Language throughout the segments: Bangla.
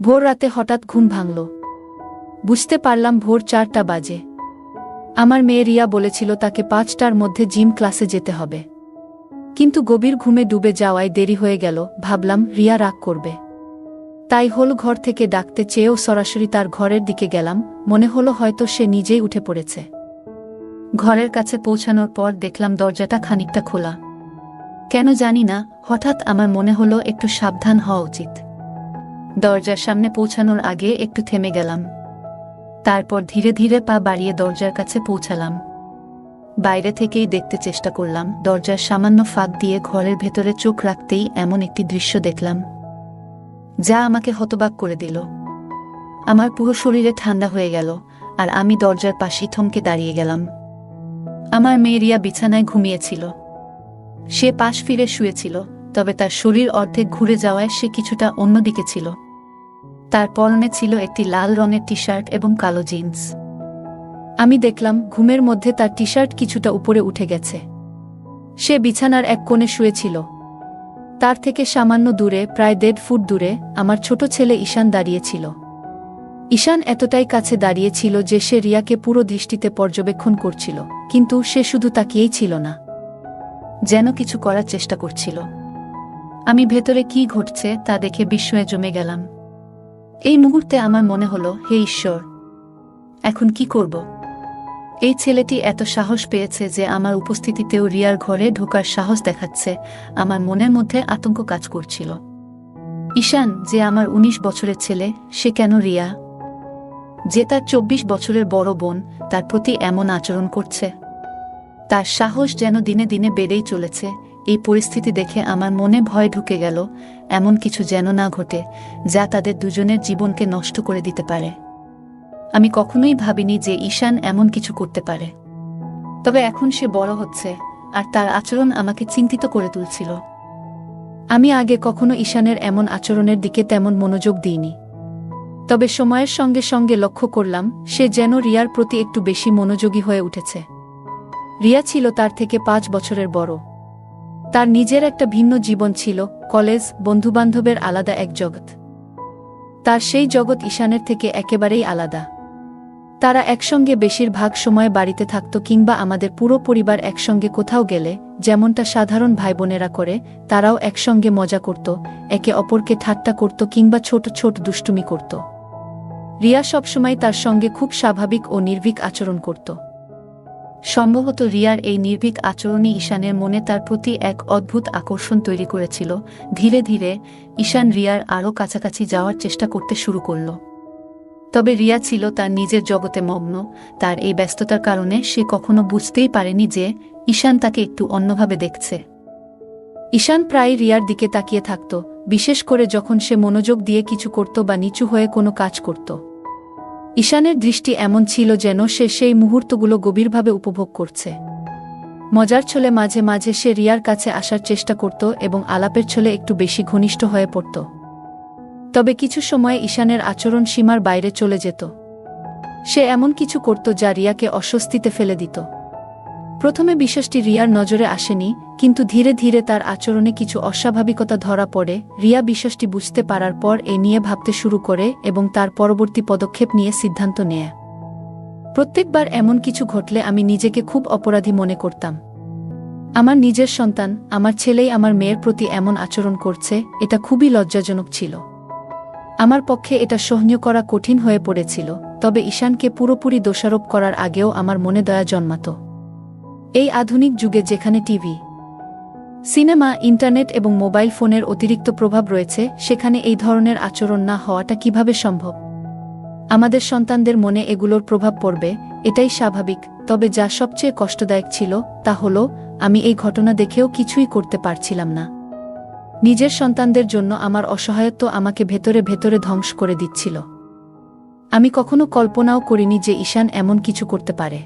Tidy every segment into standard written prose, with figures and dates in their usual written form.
ভোর রাতে হঠাৎ ঘুম ভাঙল। বুঝতে পারলাম ভোর 4টা বাজে। আমার মেয়ে রিয়া বলেছিল তাকে 5টার মধ্যে জিম ক্লাসে যেতে হবে, কিন্তু গভীর ঘুমে ডুবে যাওয়ায় দেরি হয়ে গেল। ভাবলাম রিয়া রাগ করবে, তাই হল ঘর থেকে ডাকতে চেয়েও সরাসরি তার ঘরের দিকে গেলাম। মনে হলো হয়তো সে নিজেই উঠে পড়েছে। ঘরের কাছে পৌঁছানোর পর দেখলাম দরজাটা খানিকটা খোলা। কেন জানি না, হঠাৎ আমার মনে হলো একটু সাবধান হওয়া উচিত। দরজার সামনে পৌঁছানোর আগে একটু থেমে গেলাম, তারপর ধীরে ধীরে পা বাড়িয়ে দরজার কাছে পৌঁছালাম। বাইরে থেকেই দেখতে চেষ্টা করলাম। দরজার সামান্য ফাঁক দিয়ে ঘরের ভেতরে চোখ রাখতেই এমন একটি দৃশ্য দেখলাম যা আমাকে হতবাক করে দিল। আমার পুরো শরীরে ঠান্ডা হয়ে গেল, আর আমি দরজার পাশেই থমকে দাঁড়িয়ে গেলাম। আমার মেয়ে রিয়া বিছানায় ঘুমিয়েছিল। সে পাশ ফিরে শুয়েছিল, তবে তার শরীর অর্ধেক ঘুরে যাওয়ায় সে কিছুটা অন্যদিকে ছিল। তার পরনে ছিল একটি লাল রঙের টি শার্ট এবং কালো জিন্স। আমি দেখলাম ঘুমের মধ্যে তার টি শার্ট কিছুটা উপরে উঠে গেছে। সে বিছানার এক কোণে শুয়েছিল। তার থেকে সামান্য দূরে, প্রায় 1.5 ফুট দূরে, আমার ছোট ছেলে ঈশান দাঁড়িয়েছিল। ঈশান এতটাই কাছে দাঁড়িয়েছিল যে সে রিয়াকে পুরো দৃষ্টিতে পর্যবেক্ষণ করছিল, কিন্তু সে শুধু তাকিয়েই ছিল না, যেন কিছু করার চেষ্টা করছিল। আমি ভেতরে কি ঘটছে তা দেখে বিস্ময়ে জমে গেলাম। এই মুহূর্তে আমার মনে হলো, হে ঈশ্বর, এখন কি করব? এই ছেলেটি এত সাহস পেয়েছে যে আমার উপস্থিতিতেও রিয়ার ঘরে ঢোকার সাহস দেখাচ্ছে। আমার মনের মধ্যে আতঙ্ক কাজ করছিল। ঈশান, যে আমার 19 বছরের ছেলে, সে কেন রিয়া, যে তার 24 বছরের বড় বোন, তার প্রতি এমন আচরণ করছে? তার সাহস যেন দিনে দিনে বেড়েই চলেছে। এই পরিস্থিতি দেখে আমার মনে ভয় ঢুকে গেল, এমন কিছু যেন না ঘটে যা তাদের দুজনের জীবনকে নষ্ট করে দিতে পারে। আমি কখনোই ভাবিনি যে ঈশান এমন কিছু করতে পারে, তবে এখন সে বড় হচ্ছে, আর তার আচরণ আমাকে চিন্তিত করে তুলছিল। আমি আগে কখনো ঈশানের এমন আচরণের দিকে তেমন মনোযোগ দিইনি, তবে সময়ের সঙ্গে সঙ্গে লক্ষ্য করলাম সে যেন রিয়ার প্রতি একটু বেশি মনোযোগী হয়ে উঠেছে। রিয়া ছিল তার থেকে 5 বছরের বড়। তার নিজের একটা ভিন্ন জীবন ছিল, কলেজ, বন্ধুবান্ধবের আলাদা এক জগৎ। তার সেই জগৎ ঈশানের থেকে একেবারেই আলাদা। তারা একসঙ্গে বেশিরভাগ সময় বাড়িতে থাকত, কিংবা আমাদের পুরো পরিবার একসঙ্গে কোথাও গেলে যেমনটা সাধারণ ভাইবোনেরা করে, তারাও একসঙ্গে মজা করত, একে অপরকে ঠাট্টা করত কিংবা ছোট ছোট দুষ্টুমি করত। রিয়া সবসময় তার সঙ্গে খুব স্বাভাবিক ও নির্ভীক আচরণ করত। সম্ভবত রিয়ার এই নির্ভীক আচরণই ঈশানের মনে তার প্রতি এক অদ্ভুত আকর্ষণ তৈরি করেছিল। ধীরে ধীরে ঈশান রিয়ার আরও কাছাকাছি যাওয়ার চেষ্টা করতে শুরু করল। তবে রিয়া ছিল তার নিজের জগতে মগ্ন। তার এই ব্যস্ততার কারণে সে কখনো বুঝতেই পারেনি যে ঈশান তাকে একটু অন্যভাবে দেখছে। ঈশান প্রায় রিয়ার দিকে তাকিয়ে থাকত, বিশেষ করে যখন সে মনোযোগ দিয়ে কিছু করত বা নিচু হয়ে কোনো কাজ করত। ঈশানের দৃষ্টি এমন ছিল যেন সে সেই মুহূর্তগুলো গভীরভাবে উপভোগ করছে। মজার ছলে মাঝে মাঝে সে রিয়ার কাছে আসার চেষ্টা করত এবং আলাপের ছলে একটু বেশি ঘনিষ্ঠ হয়ে পড়ত। তবে কিছু সময় ঈশানের আচরণ সীমার বাইরে চলে যেত। সে এমন কিছু করত যা রিয়াকে অস্বস্তিতে ফেলে দিত। প্রথমে বিষয়টি রিয়ার নজরে আসেনি, কিন্তু ধীরে ধীরে তার আচরণে কিছু অস্বাভাবিকতা ধরা পড়ে। রিয়া বিষয়টি বুঝতে পারার পর এ নিয়ে ভাবতে শুরু করে এবং তার পরবর্তী পদক্ষেপ নিয়ে সিদ্ধান্ত নেয়। প্রত্যেকবার এমন কিছু ঘটলে আমি নিজেকে খুব অপরাধী মনে করতাম। আমার নিজের সন্তান, আমার ছেলেই আমার মেয়ের প্রতি এমন আচরণ করছে, এটা খুবই লজ্জাজনক ছিল। আমার পক্ষে এটা সহ্য করা কঠিন হয়ে পড়েছিল। তবে ঈশানকে পুরোপুরি দোষারোপ করার আগেও আমার মনে দয়া জন্মাত। এই আধুনিক যুগে যেখানে টিভি, সিনেমা, ইন্টারনেট এবং মোবাইল ফোনের অতিরিক্ত প্রভাব রয়েছে, সেখানে এই ধরনের আচরণ না হওয়াটা কিভাবে সম্ভব? আমাদের সন্তানদের মনে এগুলোর প্রভাব পড়বে, এটাই স্বাভাবিক। তবে যা সবচেয়ে কষ্টদায়ক ছিল তা হলো আমি এই ঘটনা দেখেও কিছুই করতে পারছিলাম না। নিজের সন্তানদের জন্য আমার অসহায়ত্ব আমাকে ভেতরে ভেতরে ধ্বংস করে দিচ্ছিল। আমি কখনো কল্পনাও করিনি যে ঈশান এমন কিছু করতে পারে।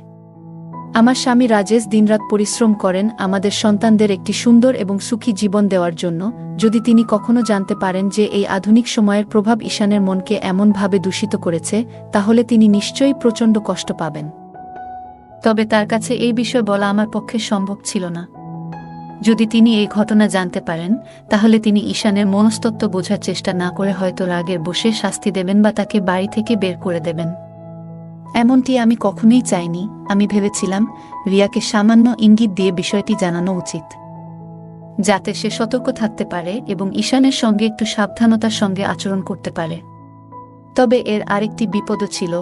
আমার স্বামী রাজেশ দিনরাত পরিশ্রম করেন আমাদের সন্তানদের একটি সুন্দর এবং সুখী জীবন দেওয়ার জন্য। যদি তিনি কখনো জানতে পারেন যে এই আধুনিক সময়ের প্রভাব ঈশানের মনকে এমনভাবে দূষিত করেছে, তাহলে তিনি নিশ্চয়ই প্রচণ্ড কষ্ট পাবেন। তবে তার কাছে এই বিষয় বলা আমার পক্ষে সম্ভব ছিল না। যদি তিনি এই ঘটনা জানতে পারেন তাহলে তিনি ঈশানের মনস্তত্ত্ব বোঝার চেষ্টা না করে হয়তো রাগের বসে শাস্তি দেবেন বা তাকে বাড়ি থেকে বের করে দেবেন। এমনটি আমি কখনোই চাইনি। আমি ভেবেছিলাম রিয়াকে সামান্য ইঙ্গিত দিয়ে বিষয়টি জানানো উচিত, যাতে সে সতর্ক থাকতে পারে এবং ঈশানের সঙ্গে একটু সাবধানতার সঙ্গে আচরণ করতে পারে। তবে এর আরেকটি বিপদও ছিল।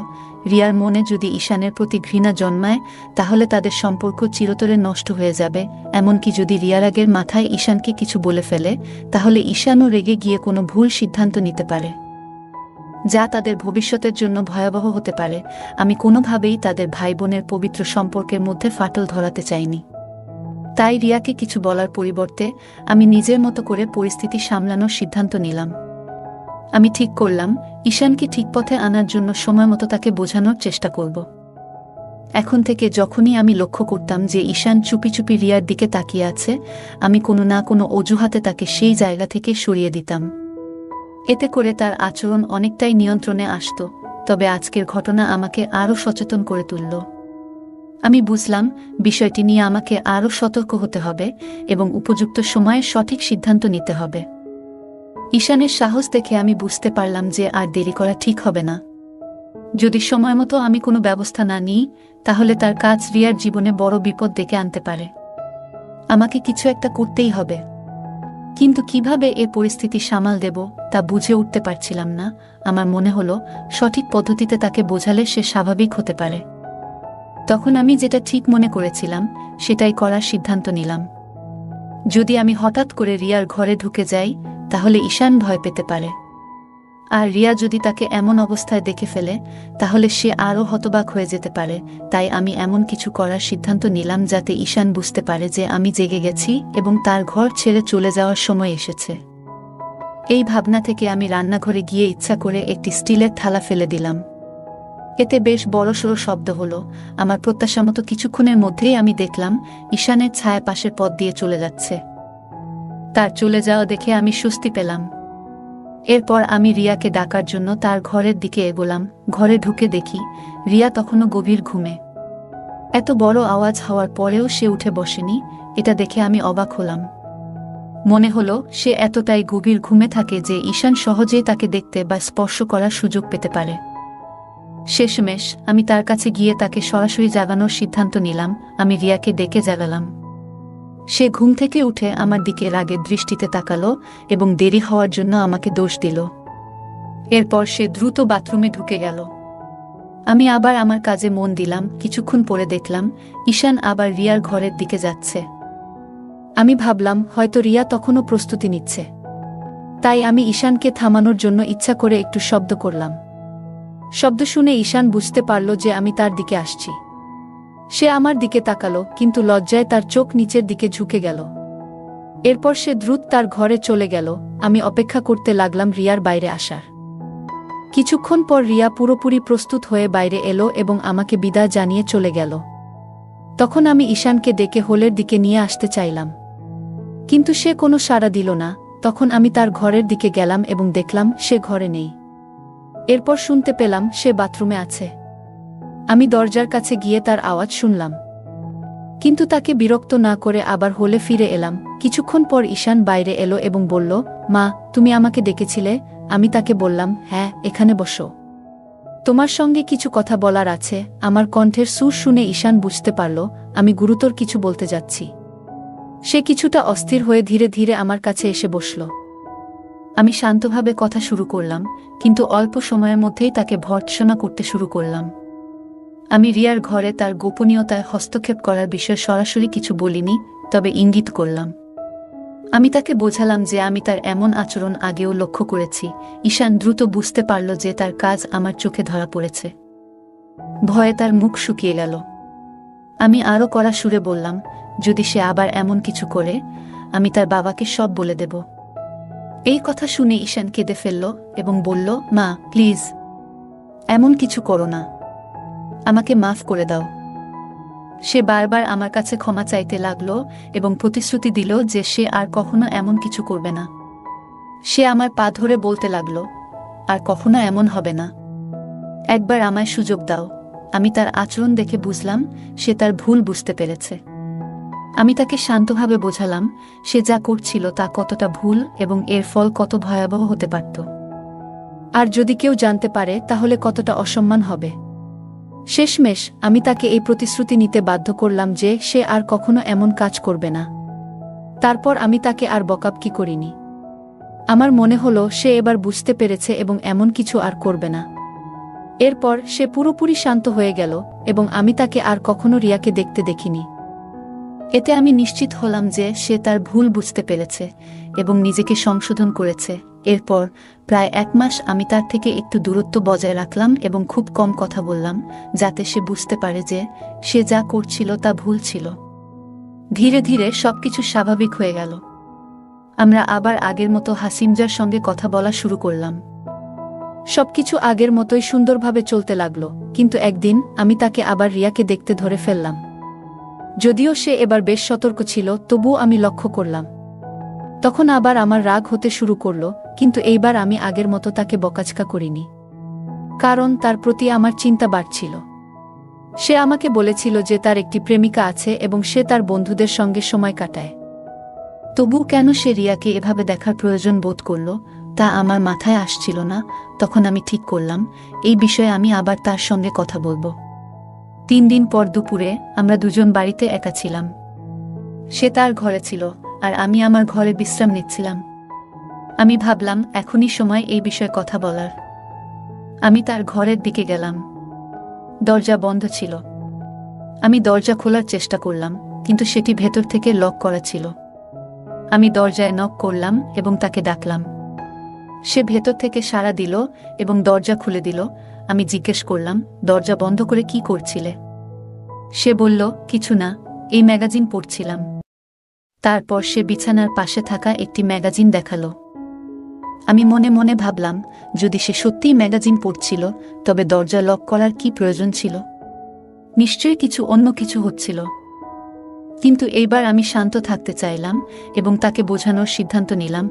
রিয়ার মনে যদি ঈশানের প্রতি ঘৃণা জন্মায় তাহলে তাদের সম্পর্ক চিরতরে নষ্ট হয়ে যাবে। এমনকি যদি রিয়া রাগের মাথায় ঈশানকে কিছু বলে ফেলে তাহলে ঈশানও রেগে গিয়ে কোনো ভুল সিদ্ধান্ত নিতে পারে, যা তাদের ভবিষ্যতের জন্য ভয়াবহ হতে পারে। আমি কোনোভাবেই তাদের ভাই বোনের পবিত্র সম্পর্কের মধ্যে ফাটল ধরাতে চাইনি। তাই রিয়াকে কিছু বলার পরিবর্তে আমি নিজের মতো করে পরিস্থিতি সামলানোর সিদ্ধান্ত নিলাম। আমি ঠিক করলাম ঈশানকে ঠিক পথে আনার জন্য সময়মতো তাকে বোঝানোর চেষ্টা করব। এখন থেকে যখনই আমি লক্ষ্য করতাম যে ঈশান চুপি চুপি রিয়ার দিকে তাকিয়ে আছে, আমি কোনো না কোনো অজুহাতে তাকে সেই জায়গা থেকে সরিয়ে দিতাম। এতে করে তার আচরণ অনেকটাই নিয়ন্ত্রণে আসত। তবে আজকের ঘটনা আমাকে আরও সচেতন করে তুলল। আমি বুঝলাম বিষয়টি নিয়ে আমাকে আরও সতর্ক হতে হবে এবং উপযুক্ত সময়ে সঠিক সিদ্ধান্ত নিতে হবে। ঈশানের সাহস দেখে আমি বুঝতে পারলাম যে আর দেরি করা ঠিক হবে না। যদি সময়মতো আমি কোনো ব্যবস্থা না নিই তাহলে তার কাজ রিয়ার জীবনে বড় বিপদ ডেকে আনতে পারে। আমাকে কিছু একটা করতেই হবে, কিন্তু কিভাবে এ পরিস্থিতি সামাল দেব তা বুঝে উঠতে পারছিলাম না। আমার মনে হলো সঠিক পদ্ধতিতে তাকে বোঝালে সে স্বাভাবিক হতে পারে। তখন আমি যেটা ঠিক মনে করেছিলাম সেটাই করার সিদ্ধান্ত নিলাম। যদি আমি হঠাৎ করে রিয়ার ঘরে ঢুকে যাই তাহলে ঈশান ভয় পেতে পারে, আর রিয়া যদি তাকে এমন অবস্থায় দেখে ফেলে তাহলে সে আরও হতবাক হয়ে যেতে পারে। তাই আমি এমন কিছু করার সিদ্ধান্ত নিলাম যাতে ঈশান বুঝতে পারে যে আমি জেগে গেছি এবং তার ঘর ছেড়ে চলে যাওয়ার সময় এসেছে। এই ভাবনা থেকে আমি রান্নাঘরে গিয়ে ইচ্ছা করে একটি স্টিলের থালা ফেলে দিলাম। এতে বেশ বড়সড় শব্দ হলো। আমার প্রত্যাশামতো কিছুক্ষণের মধ্যেই আমি দেখলাম ঈশানের ছায়া পাশের পথ দিয়ে চলে যাচ্ছে। তার চলে যাওয়া দেখে আমি স্বস্তি পেলাম। এরপর আমি রিয়াকে ডাকার জন্য তার ঘরের দিকে এগোলাম। ঘরে ঢুকে দেখি রিয়া তখনও গভীর ঘুমে। এত বড় আওয়াজ হওয়ার পরেও সে উঠে বসেনি। এটা দেখে আমি অবাক হলাম। মনে হলো সে এতটাই গভীর ঘুমে থাকে যে ঈশান সহজেই তাকে দেখতে বা স্পর্শ করার সুযোগ পেতে পারে। শেষমেশ আমি তার কাছে গিয়ে তাকে সরাসরি জাগানোর সিদ্ধান্ত নিলাম। আমি রিয়াকে ডেকে জাগালাম। সে ঘুম থেকে উঠে আমার দিকে রাগের দৃষ্টিতে তাকালো এবং দেরি হওয়ার জন্য আমাকে দোষ দিল। এরপর সে দ্রুত বাথরুমে ঢুকে গেল। আমি আবার আমার কাজে মন দিলাম। কিছুক্ষণ পরে দেখলাম ঈশান আবার রিয়ার ঘরের দিকে যাচ্ছে। আমি ভাবলাম হয়তো রিয়া তখনও প্রস্তুতি নিচ্ছে। তাই আমি ঈশানকে থামানোর জন্য ইচ্ছা করে একটু শব্দ করলাম। শব্দ শুনে ঈশান বুঝতে পারল যে আমি তার দিকে আসছি। সে আমার দিকে তাকালো, কিন্তু লজ্জায় তার চোখ নিচের দিকে ঝুঁকে গেল। এরপর সে দ্রুত তার ঘরে চলে গেল। আমি অপেক্ষা করতে লাগলাম রিয়ার বাইরে আসার। কিছুক্ষণ পর রিয়া পুরোপুরি প্রস্তুত হয়ে বাইরে এলো এবং আমাকে বিদায় জানিয়ে চলে গেল। তখন আমি ঈশানকে ডেকে হলের দিকে নিয়ে আসতে চাইলাম, কিন্তু সে কোনো সাড়া দিল না। তখন আমি তার ঘরের দিকে গেলাম এবং দেখলাম সে ঘরে নেই। এরপর শুনতে পেলাম সে বাথরুমে আছে। আমি দরজার কাছে গিয়ে তার আওয়াজ শুনলাম, কিন্তু তাকে বিরক্ত না করে আবার হলে ফিরে এলাম। কিছুক্ষণ পর ঈশান বাইরে এলো এবং বলল, মা, তুমি আমাকে ডেকেছিলে? আমি তাকে বললাম, হ্যাঁ, এখানে বসো, তোমার সঙ্গে কিছু কথা বলার আছে। আমার কণ্ঠের সুর শুনে ঈশান বুঝতে পারল আমি গুরুতর কিছু বলতে যাচ্ছি। সে কিছুটা অস্থির হয়ে ধীরে ধীরে আমার কাছে এসে বসল। আমি শান্তভাবে কথা শুরু করলাম, কিন্তু অল্প সময়ের মধ্যেই তাকে ভর্ৎসনা করতে শুরু করলাম। আমি রিয়ার ঘরে তার গোপনীয়তায় হস্তক্ষেপ করার বিষয়ে সরাসরি কিছু বলিনি, তবে ইঙ্গিত করলাম। আমি তাকে বোঝালাম যে আমি তার এমন আচরণ আগেও লক্ষ্য করেছি। ঈশান দ্রুত বুঝতে পারল যে তার কাজ আমার চোখে ধরা পড়েছে। ভয়ে তার মুখ শুকিয়ে গেল। আমি আরও কড়া সুরে বললাম, যদি সে আবার এমন কিছু করে, আমি তার বাবাকে সব বলে দেব। এই কথা শুনে ঈশান কেঁদে ফেলল এবং বলল, মা, প্লিজ, এমন কিছু করো না, আমাকে মাফ করে দাও। সে বারবার আমার কাছে ক্ষমা চাইতে লাগল এবং প্রতিশ্রুতি দিল যে সে আর কখনো এমন কিছু করবে না। সে আমার পা ধরে বলতে লাগল, আর কখনো এমন হবে না, একবার আমায় সুযোগ দাও। আমি তার আচরণ দেখে বুঝলাম সে তার ভুল বুঝতে পেরেছে। আমি তাকে শান্তভাবে বোঝালাম সে যা করছিল তা কতটা ভুল এবং এর ফল কত ভয়াবহ হতে পারত। আর যদি কেউ জানতে পারে তাহলে কতটা অসম্মান হবে। শেষমেশ আমি তাকে এই প্রতিশ্রুতি নিতে বাধ্য করলাম যে সে আর কখনো এমন কাজ করবে না। তারপর আমি তাকে আর বকাবকি করিনি। আমার মনে হলো সে এবার বুঝতে পেরেছে এবং এমন কিছু আর করবে না। এরপর সে পুরোপুরি শান্ত হয়ে গেল এবং আমি তাকে আর কখনো রিয়াকে দেখতে দেখিনি। এতে আমি নিশ্চিত হলাম যে সে তার ভুল বুঝতে পেরেছে এবং নিজেকে সংশোধন করেছে। এরপর প্রায় 1 মাস আমি তার থেকে একটু দূরত্ব বজায় রাখলাম এবং খুব কম কথা বললাম, যাতে সে বুঝতে পারে যে সে যা করছিল তা ভুল ছিল। ধীরে ধীরে সবকিছু স্বাভাবিক হয়ে গেল। আমরা আবার আগের মতো হাসিমজার সঙ্গে কথা বলা শুরু করলাম। সবকিছু আগের মতোই সুন্দরভাবে চলতে লাগলো, কিন্তু একদিন আমি তাকে আবার রিয়াকে দেখতে ধরে ফেললাম। যদিও সে এবার বেশ সতর্ক ছিল, তবুও আমি লক্ষ্য করলাম। তখন আবার আমার রাগ হতে শুরু করলো, কিন্তু এইবার আমি আগের মতো তাকে বকাঝকা করিনি, কারণ তার প্রতি আমার চিন্তা বাড়ছিল। সে আমাকে বলেছিল যে তার একটি প্রেমিকা আছে এবং সে তার বন্ধুদের সঙ্গে সময় কাটায়। তবু কেন সে রিয়াকে এভাবে দেখার প্রয়োজন বোধ করল তা আমার মাথায় আসছিল না। তখন আমি ঠিক করলাম এই বিষয়ে আমি আবার তার সঙ্গে কথা বলবো। 3 দিন পর দুপুরে আমরা দুজন বাড়িতে একা ছিলাম। সে তার ঘরে ছিল আর আমি আমার ঘরে বিশ্রাম নিচ্ছিলাম। আমি ভাবলাম এখনই সময় এই বিষয়ে কথা বলার। আমি তার ঘরের দিকে গেলাম। দরজা বন্ধ ছিল। আমি দরজা খোলার চেষ্টা করলাম, কিন্তু সেটি ভেতর থেকে লক করা ছিল। আমি দরজায় নক করলাম এবং তাকে ডাকলাম। সে ভেতর থেকে সাড়া দিল এবং দরজা খুলে দিল। আমি জিজ্ঞেস করলাম, দরজা বন্ধ করে কি করছিলে? সে বলল, কিছু না, এই ম্যাগাজিন পড়ছিলাম। তারপর সে বিছানার পাশে থাকা একটি ম্যাগাজিন দেখালো। আমি মনে মনে ভাবলাম, যদি সে সত্যিই ম্যাগাজিন পড়ছিল তবে দরজা লক করার কি প্রয়োজন ছিল? নিশ্চয়ই অন্য কিছু হচ্ছিল। কিন্তু এইবার আমি শান্ত থাকতে চাইলাম এবং তাকে বোঝানোর সিদ্ধান্ত নিলাম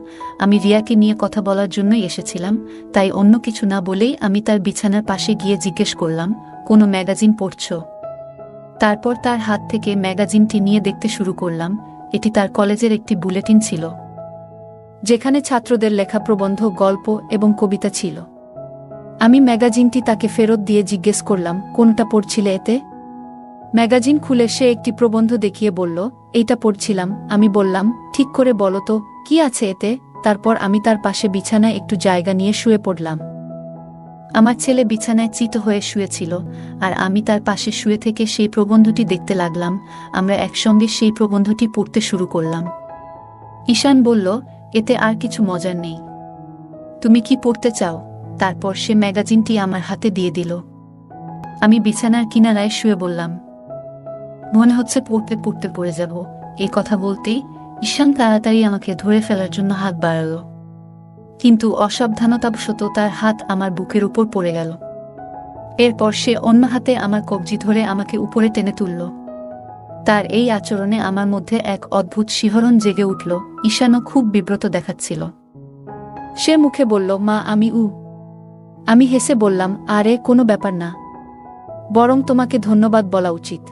আমি রিয়াকে নিয়ে কথা বলার জন্যই এসেছিলাম। তাই অন্য কিছু না বলেই আমি তার বিছানার পাশে গিয়ে জিজ্ঞেস করলাম, কোনো ম্যাগাজিন পড়ছ? তারপর তার হাত থেকে ম্যাগাজিনটি নিয়ে দেখতে শুরু করলাম। এটি তার কলেজের একটি বুলেটিন ছিল, যেখানে ছাত্রদের লেখা প্রবন্ধ, গল্প এবং কবিতা ছিল। আমি ম্যাগাজিনটি তাকে ফেরত দিয়ে জিজ্ঞেস করলাম, কোনটা পড়ছিলে এতে? ম্যাগাজিন খুলে সে একটি প্রবন্ধ দেখিয়ে বলল, এইটা পড়ছিলাম। আমি বললাম, ঠিক করে বলো তো কি আছে এতে? তারপর আমি তার পাশে বিছানায় একটু জায়গা নিয়ে শুয়ে পড়লাম। আমার ছেলে বিছানায় চিত হয়ে শুয়েছিল আর আমি তার পাশে শুয়ে থেকে সেই প্রবন্ধটি দেখতে লাগলাম। আমরা একসঙ্গে সেই প্রবন্ধটি পড়তে শুরু করলাম। ঈশান বলল, এতে আর কিছু মজার নেই, তুমি কি পড়তে চাও? তারপর সে ম্যাগাজিনটি আমার হাতে দিয়ে দিল। আমি বিছানার কিনারায় শুয়ে বললাম, মনে হচ্ছে পড়তে পড়তে পড়ে যাব। এই কথা বলতেই ঈশান তাড়াতাড়ি আমাকে ধরে ফেলার জন্য হাত বাড়াল, কিন্তু অসাবধানতাবশত তার হাত আমার বুকের উপর পড়ে গেল। এরপর সে অন্য হাতে আমার কবজি ধরে আমাকে উপরে টেনে তুলল। তার এই আচরণে আমার মধ্যে এক অদ্ভুত শিহরণ জেগে উঠল। ঈশানও খুব বিব্রত দেখাচ্ছিল। সে মুখে বলল, মা আমি হেসে বললাম, আরে কোনো ব্যাপার না, বরং তোমাকে ধন্যবাদ বলা উচিত।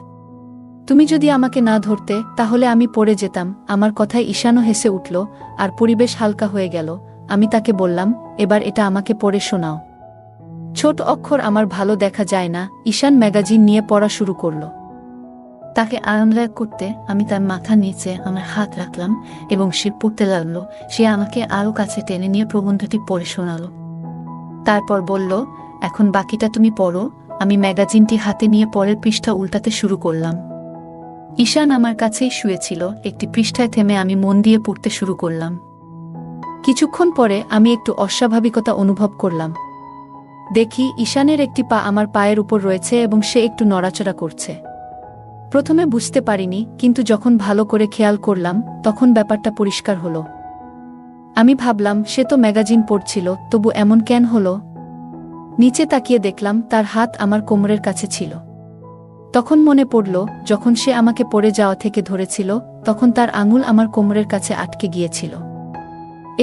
তুমি যদি আমাকে না ধরতে তাহলে আমি পড়ে যেতাম। আমার কথায় ঈশানও হেসে উঠল আর পরিবেশ হালকা হয়ে গেল। আমি তাকে বললাম, এবার এটা আমাকে পড়ে শোনাও। ছোট অক্ষর আমার ভালো দেখা যায় না। ঈশান ম্যাগাজিন নিয়ে পড়া শুরু করল। তাকে আরামদায়ক করতে আমি তার মাথা নিচে আমার হাত রাখলাম এবং সে পড়তে লাগলো। সে আমাকে আরও কাছে টেনে নিয়ে প্রবন্ধটি পড়ে শোনালো। তারপর বলল, এখন বাকিটা তুমি পড়ো। আমি ম্যাগাজিনটি হাতে নিয়ে পরের পৃষ্ঠা উল্টাতে শুরু করলাম। ঈশান আমার কাছেই শুয়েছিল। একটি পৃষ্ঠায় থেমে আমি মন দিয়ে পড়তে শুরু করলাম। কিছুক্ষণ পরে আমি একটু অস্বাভাবিকতা অনুভব করলাম। দেখি ঈশানের একটি পা আমার পায়ের উপর রয়েছে এবং সে একটু নড়াচড়া করছে। প্রথমে বুঝতে পারিনি, কিন্তু যখন ভালো করে খেয়াল করলাম তখন ব্যাপারটা পরিষ্কার হলো। আমি ভাবলাম, সে তো ম্যাগাজিন পড়ছিল, তবু এমন কেন হলো? নিচে তাকিয়ে দেখলাম তার হাত আমার কোমরের কাছে ছিল। তখন মনে পড়ল, যখন সে আমাকে পড়ে যাওয়া থেকে ধরেছিল তখন তার আঙুল আমার কোমরের কাছে আটকে গিয়েছিল।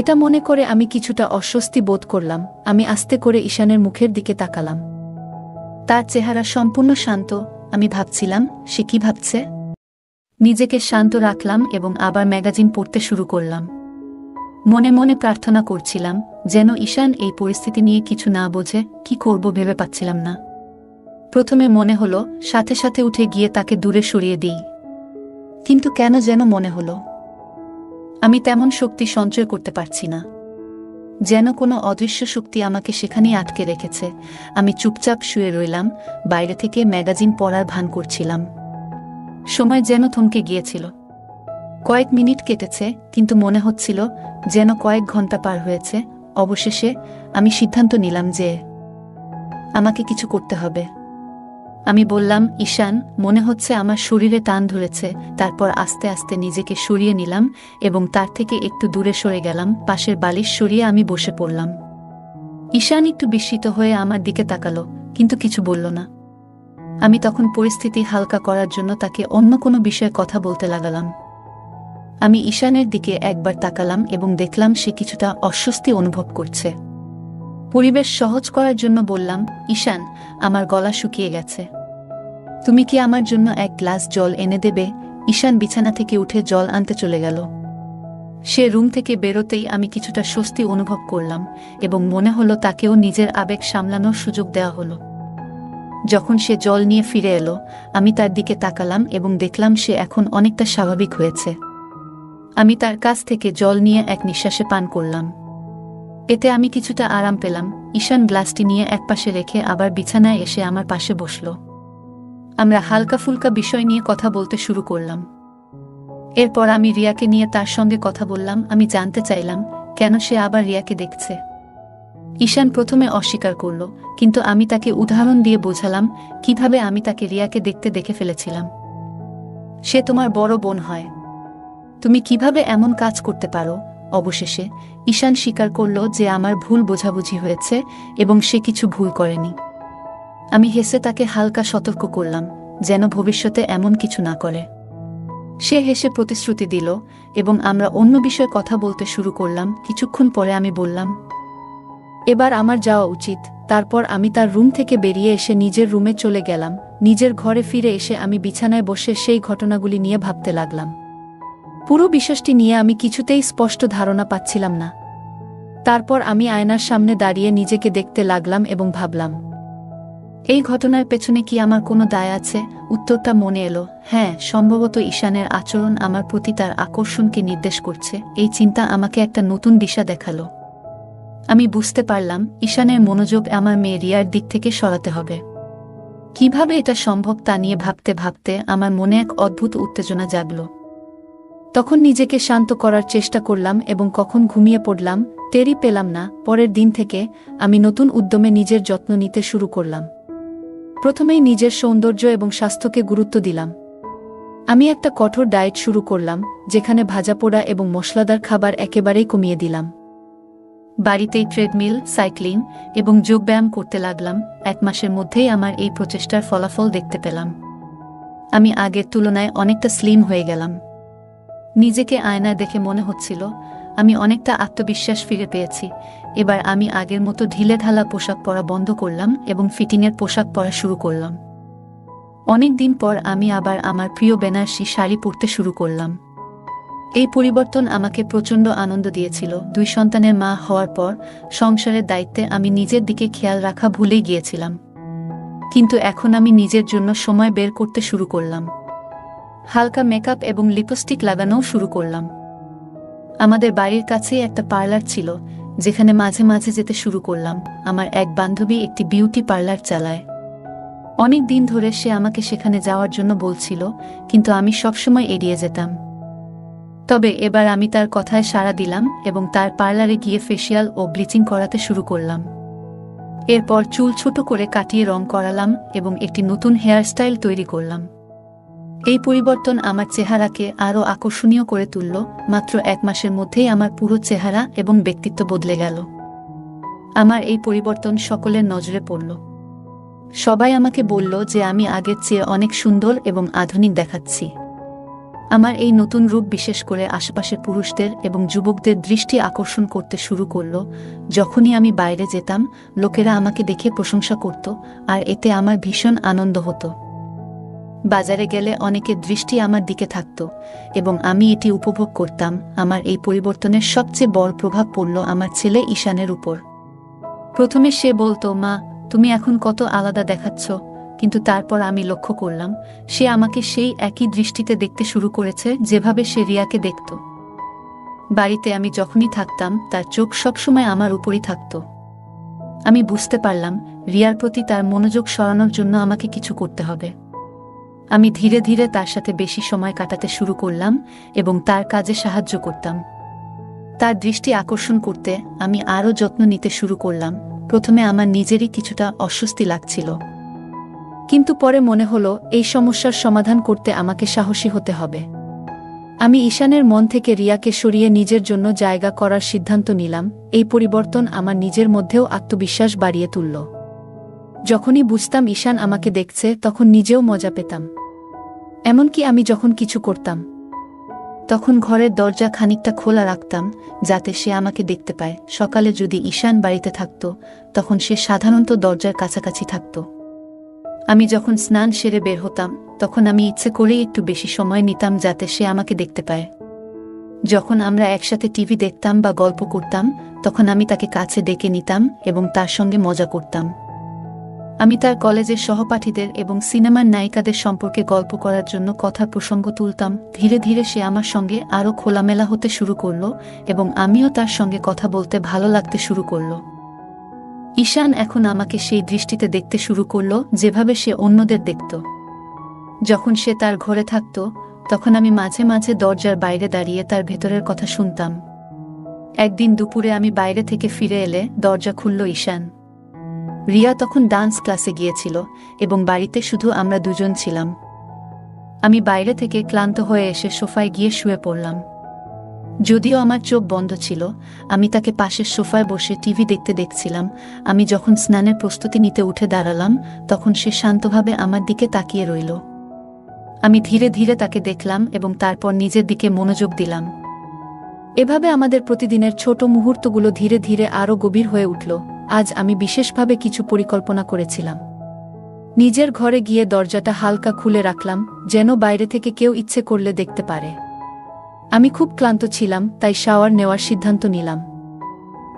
এটা মনে করে আমি কিছুটা অস্বস্তি বোধ করলাম। আমি আস্তে করে ঈশানের মুখের দিকে তাকালাম। তার চেহারা সম্পূর্ণ শান্ত। আমি ভাবছিলাম, সে কি ভাবছে? নিজেকে শান্ত রাখলাম এবং আবার ম্যাগাজিন পড়তে শুরু করলাম। মনে মনে প্রার্থনা করছিলাম যেন ঈশান এই পরিস্থিতি নিয়ে কিছু না বোঝে। কি করব ভেবে পাচ্ছিলাম না। প্রথমে মনে হলো সাথে সাথে উঠে গিয়ে তাকে দূরে সরিয়ে দিই, কিন্তু কেন যেন মনে হলো আমি তেমন শক্তি সঞ্চয় করতে পারছি না, যেন কোনো অদৃশ্য শক্তি আমাকে সেখানেই আটকে রেখেছে। আমি চুপচাপ শুয়ে রইলাম, বাইরে থেকে ম্যাগাজিন পড়ার ভান করছিলাম। সময় যেন থমকে গিয়েছিল। কয়েক মিনিট কেটেছে, কিন্তু মনে হচ্ছিল যেন কয়েক ঘন্টা পার হয়েছে। অবশেষে আমি সিদ্ধান্ত নিলাম যে আমাকে কিছু করতে হবে। আমি বললাম, ঈশান, মনে হচ্ছে আমার শরীরে টান ধরেছে। তারপর আস্তে আস্তে নিজেকে সরিয়ে নিলাম এবং তার থেকে একটু দূরে সরে গেলাম। পাশের বালিশ সরিয়ে আমি বসে পড়লাম। ঈশান একটু বিস্মিত হয়ে আমার দিকে তাকালো, কিন্তু কিছু বলল না। আমি তখন পরিস্থিতি হালকা করার জন্য তাকে অন্য কোনো বিষয়ে কথা বলতে লাগালাম। আমি ঈশানের দিকে একবার তাকালাম এবং দেখলাম সে কিছুটা অস্বস্তি অনুভব করছে। পরিবেশ সহজ করার জন্য বললাম, ঈশান, আমার গলা শুকিয়ে গেছে। তুমি কি আমার জন্য এক গ্লাস জল এনে দেবে? ঈশান বিছানা থেকে উঠে জল আনতে চলে গেল। সে রুম থেকে বেরোতেই আমি কিছুটা স্বস্তি অনুভব করলাম এবং মনে হলো তাকেও নিজের আবেগ সামলানোর সুযোগ দেওয়া হলো। যখন সে জল নিয়ে ফিরে এলো, আমি তার দিকে তাকালাম এবং দেখলাম সে এখন অনেকটা স্বাভাবিক হয়েছে। আমি তার কাছ থেকে জল নিয়ে এক নিঃশ্বাসে পান করলাম। এতে আমি কিছুটা আরাম পেলাম। ঈশান গ্লাসটি নিয়ে একপাশে রেখে আবার বিছানায় এসে আমার পাশে বসল। আমরা হালকা ফুলকা বিষয় নিয়ে কথা বলতে শুরু করলাম। এরপর আমি রিয়াকে নিয়ে তার সঙ্গে কথা বললাম। আমি জানতে চাইলাম কেন সে আবার রিয়াকে দেখছে। ঈশান প্রথমে অস্বীকার করল, কিন্তু আমি তাকে উদাহরণ দিয়ে বোঝালাম কিভাবে আমি তাকে রিয়াকে দেখে ফেলেছিলাম। সে তোমার বড় বোন হয়, তুমি কিভাবে এমন কাজ করতে পারো? অবশেষে ঈশান স্বীকার করল যে আমার ভুল বোঝাবুঝি হয়েছে এবং সে কিছু ভুল করেনি। আমি হেসে তাকে হালকা সতর্ক করলাম যেন ভবিষ্যতে এমন কিছু না করে। সে হেসে প্রতিশ্রুতি দিল এবং আমরা অন্য বিষয়ে কথা বলতে শুরু করলাম। কিছুক্ষণ পরে আমি বললাম, এবার আমার যাওয়া উচিত। তারপর আমি তার রুম থেকে বেরিয়ে এসে নিজের রুমে চলে গেলাম। নিজের ঘরে ফিরে এসে আমি বিছানায় বসে সেই ঘটনাগুলি নিয়ে ভাবতে লাগলাম। পুরো বিষয়টি নিয়ে আমি কিছুতেই স্পষ্ট ধারণা পাচ্ছিলাম না। তারপর আমি আয়নার সামনে দাঁড়িয়ে নিজেকে দেখতে লাগলাম এবং ভাবলাম, এই ঘটনার পেছনে কি আমার কোনো দায় আছে? উত্তরটা মনে এলো, হ্যাঁ, সম্ভবত ঈশানের আচরণ আমার প্রতি তার আকর্ষণকে নির্দেশ করছে। এই চিন্তা আমাকে একটা নতুন দিশা দেখালো। আমি বুঝতে পারলাম ঈশানের মনোযোগ আমার মেয়ে রিয়ার দিক থেকে সরাতে হবে। কিভাবে এটা সম্ভব তা নিয়ে ভাবতে ভাবতে আমার মনে এক অদ্ভুত উত্তেজনা জাগল। তখন নিজেকে শান্ত করার চেষ্টা করলাম এবং কখন ঘুমিয়ে পড়লাম টেরই পেলাম না। পরের দিন থেকে আমি নতুন উদ্যমে নিজের যত্ন নিতে শুরু করলাম। প্রথমেই নিজের সৌন্দর্য এবং স্বাস্থ্যকে গুরুত্ব দিলাম। আমি একটা কঠোর ডায়েট শুরু করলাম, যেখানে ভাজাপোড়া এবং মশলাদার খাবার একেবারেই কমিয়ে দিলাম। বাড়িতেই ট্রেডমিল, সাইক্লিং এবং যোগব্যায়াম করতে লাগলাম। 1 মাসের মধ্যেই আমার এই প্রচেষ্টার ফলাফল দেখতে পেলাম। আমি আগের তুলনায় অনেকটা স্লিম হয়ে গেলাম। নিজেকে আয়নায় দেখে মনে হচ্ছিল আমি অনেকটা আত্মবিশ্বাস ফিরে পেয়েছি। এবার আমি আগের মতো ঢিলেঢালা পোশাক পরা বন্ধ করলাম এবং ফিটিংয়ের পোশাক পরা শুরু করলাম। অনেক দিন পর আমি আবার আমার প্রিয় বেনারসি শাড়ি পরতে শুরু করলাম। এই পরিবর্তন আমাকে প্রচণ্ড আনন্দ দিয়েছিল। 2 সন্তানের মা হওয়ার পর সংসারের দায়িত্বে আমি নিজের দিকে খেয়াল রাখা ভুলেই গিয়েছিলাম, কিন্তু এখন আমি নিজের জন্য সময় বের করতে শুরু করলাম। হালকা মেকআপ এবং লিপস্টিক লাগানোও শুরু করলাম। আমাদের বাড়ির কাছেই একটা পার্লার ছিল, যেখানে মাঝে মাঝে যেতে শুরু করলাম। আমার এক বান্ধবী একটি বিউটি পার্লার চালায়। অনেক দিন ধরে সে আমাকে সেখানে যাওয়ার জন্য বলছিল, কিন্তু আমি সবসময় এড়িয়ে যেতাম। তবে এবার আমি তার কথায় সাড়া দিলাম এবং তার পার্লারে গিয়ে ফেসিয়াল ও ব্লিচিং করাতে শুরু করলাম। এরপর চুল ছোট করে কাটিয়ে রং করালাম এবং একটি নতুন হেয়ারস্টাইল তৈরি করলাম। এই পরিবর্তন আমার চেহারাকে আরও আকর্ষণীয় করে তুলল। মাত্র 1 মাসের মধ্যেই আমার পুরো চেহারা এবং ব্যক্তিত্ব বদলে গেল। আমার এই পরিবর্তন সকলের নজরে পড়ল। সবাই আমাকে বলল যে আমি আগের চেয়ে অনেক সুন্দর এবং আধুনিক দেখাচ্ছি। আমার এই নতুন রূপ বিশেষ করে আশেপাশের পুরুষদের এবং যুবকদের দৃষ্টি আকর্ষণ করতে শুরু করল। যখনই আমি বাইরে যেতাম, লোকেরা আমাকে দেখে প্রশংসা করত, আর এতে আমার ভীষণ আনন্দ হতো। বাজারে গেলে অনেকের দৃষ্টি আমার দিকে থাকত এবং আমি এটি উপভোগ করতাম। আমার এই পরিবর্তনের সবচেয়ে বড় প্রভাব পড়ল আমার ছেলে ঈশানের উপর। প্রথমে সে বলতো, মা তুমি এখন কত আলাদা দেখাচ্ছ, কিন্তু তারপর আমি লক্ষ্য করলাম সে আমাকে সেই একই দৃষ্টিতে দেখতে শুরু করেছে যেভাবে সে রিয়াকে দেখত। বাড়িতে আমি যখনই থাকতাম তার চোখ সবসময় আমার উপরই থাকত। আমি বুঝতে পারলাম রিয়ার প্রতি তার মনোযোগ সরানোর জন্য আমাকে কিছু করতে হবে। আমি ধীরে ধীরে তার সাথে বেশি সময় কাটাতে শুরু করলাম এবং তার কাজে সাহায্য করতাম। তার দৃষ্টি আকর্ষণ করতে আমি আরও যত্ন নিতে শুরু করলাম। প্রথমে আমার নিজেরই কিছুটা অস্বস্তি লাগছিল, কিন্তু পরে মনে হলো এই সমস্যার সমাধান করতে আমাকে সাহসী হতে হবে। আমি ঈশানের মন থেকে রিয়াকে সরিয়ে নিজের জন্য জায়গা করার সিদ্ধান্ত নিলাম। এই পরিবর্তন আমার নিজের মধ্যেও আত্মবিশ্বাস বাড়িয়ে তুলল। যখনই বুঝতাম ঈশান আমাকে দেখছে তখন নিজেও মজা পেতাম। এমনকি আমি যখন কিছু করতাম তখন ঘরের দরজা খানিকটা খোলা রাখতাম যাতে সে আমাকে দেখতে পায়। সকালে যদি ঈশান বাড়িতে থাকত তখন সে সাধারণত দরজার কাছাকাছি থাকত। আমি যখন স্নান সেরে বের হতাম তখন আমি ইচ্ছে করেই একটু বেশি সময় নিতাম যাতে সে আমাকে দেখতে পায়। যখন আমরা একসাথে টিভি দেখতাম বা গল্প করতাম তখন আমি তাকে কাছে ডেকে নিতাম এবং তার সঙ্গে মজা করতাম। আমি তার কলেজের সহপাঠীদের এবং সিনেমার নায়িকাদের সম্পর্কে গল্প করার জন্য কথার প্রসঙ্গ তুলতাম। ধীরে ধীরে সে আমার সঙ্গে আরও খোলামেলা হতে শুরু করল এবং আমিও তার সঙ্গে কথা বলতে ভালো লাগতে শুরু করল। ঈশান এখন আমাকে সেই দৃষ্টিতে দেখতে শুরু করল যেভাবে সে অন্যদের দেখত। যখন সে তার ঘরে থাকত তখন আমি মাঝে মাঝে দরজার বাইরে দাঁড়িয়ে তার ভেতরের কথা শুনতাম। একদিন দুপুরে আমি বাইরে থেকে ফিরে এলে দরজা খুলল ঈশান। রিয়া তখন ডান্স ক্লাসে গিয়েছিল এবং বাড়িতে শুধু আমরা দুজন ছিলাম। আমি বাইরে থেকে ক্লান্ত হয়ে এসে সোফায় গিয়ে শুয়ে পড়লাম। যদিও আমার চোখ বন্ধ ছিল, আমি তাকে পাশের সোফায় বসে টিভি দেখতে দেখছিলাম। আমি যখন স্নানের প্রস্তুতি নিতে উঠে দাঁড়ালাম তখন সে শান্তভাবে আমার দিকে তাকিয়ে রইল। আমি ধীরে ধীরে তাকে দেখলাম এবং তারপর নিজের দিকে মনোযোগ দিলাম। এভাবে আমাদের প্রতিদিনের ছোট মুহূর্তগুলো ধীরে ধীরে আরও গভীর হয়ে উঠল। আজ আমি বিশেষভাবে কিছু পরিকল্পনা করেছিলাম। নিজের ঘরে গিয়ে দরজাটা হালকা খুলে রাখলাম যেন বাইরে থেকে কেউ ইচ্ছে করলে দেখতে পারে। আমি খুব ক্লান্ত ছিলাম, তাই শাওয়ার নেওয়ার সিদ্ধান্ত নিলাম।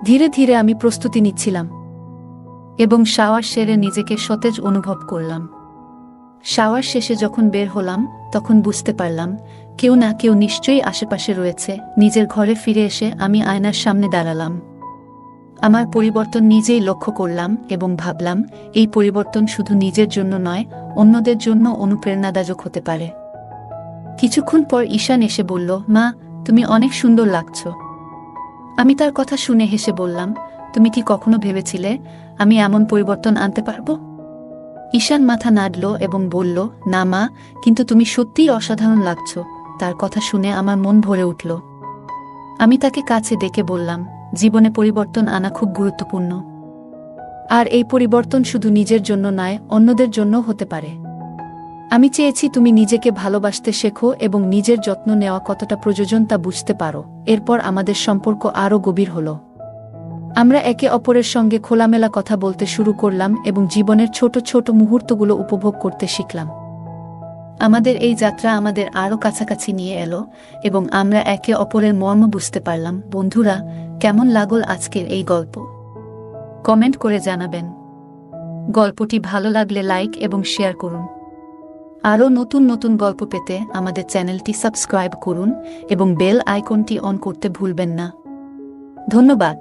ধীরে ধীরে আমি প্রস্তুতি নিচ্ছিলাম এবং শাওয়ার সেরে নিজেকে সতেজ অনুভব করলাম। শাওয়ার শেষে যখন বের হলাম তখন বুঝতে পারলাম কেউ না কেউ নিশ্চয়ই আশেপাশে রয়েছে। নিজের ঘরে ফিরে এসে আমি আয়নার সামনে দাঁড়ালাম। আমার পরিবর্তন নিজেই লক্ষ্য করলাম এবং ভাবলাম এই পরিবর্তন শুধু নিজের জন্য নয়, অন্যদের জন্য অনুপ্রেরণাদায়ক হতে পারে। কিছুক্ষণ পর ঈশান এসে বলল, মা তুমি অনেক সুন্দর লাগছো। আমি তার কথা শুনে হেসে বললাম, তুমি কি কখনো ভেবেছিলে আমি এমন পরিবর্তন আনতে পারবো? ঈশান মাথা নাড়ল এবং বলল, না মা, কিন্তু তুমি সত্যিই অসাধারণ লাগছো। তার কথা শুনে আমার মন ভরে উঠল। আমি তাকে কাছে ডেকে বললাম, জীবনে পরিবর্তন আনা খুব গুরুত্বপূর্ণ, আর এই পরিবর্তন শুধু নিজের জন্য নয়, অন্যদের জন্য হতে পারে। আমি চেয়েছি তুমি নিজেকে ভালোবাসতে শেখো এবং নিজের যত্ন নেওয়া কতটা প্রয়োজন তা বুঝতে পারো। এরপর আমাদের সম্পর্ক আরও গভীর হলো। আমরা একে অপরের সঙ্গে খোলামেলা কথা বলতে শুরু করলাম এবং জীবনের ছোট ছোট মুহূর্তগুলো উপভোগ করতে শিখলাম। আমাদের এই যাত্রা আমাদের আরও কাছাকাছি নিয়ে এলো এবং আমরা একে অপরের মর্ম বুঝতে পারলাম। বন্ধুরা, কেমন লাগল আজকের এই গল্প? কমেন্ট করে জানাবেন। গল্পটি ভালো লাগলে লাইক এবং শেয়ার করুন। আরও নতুন নতুন গল্প পেতে আমাদের চ্যানেলটি সাবস্ক্রাইব করুন এবং বেল আইকনটি অন করতে ভুলবেন না। ধন্যবাদ।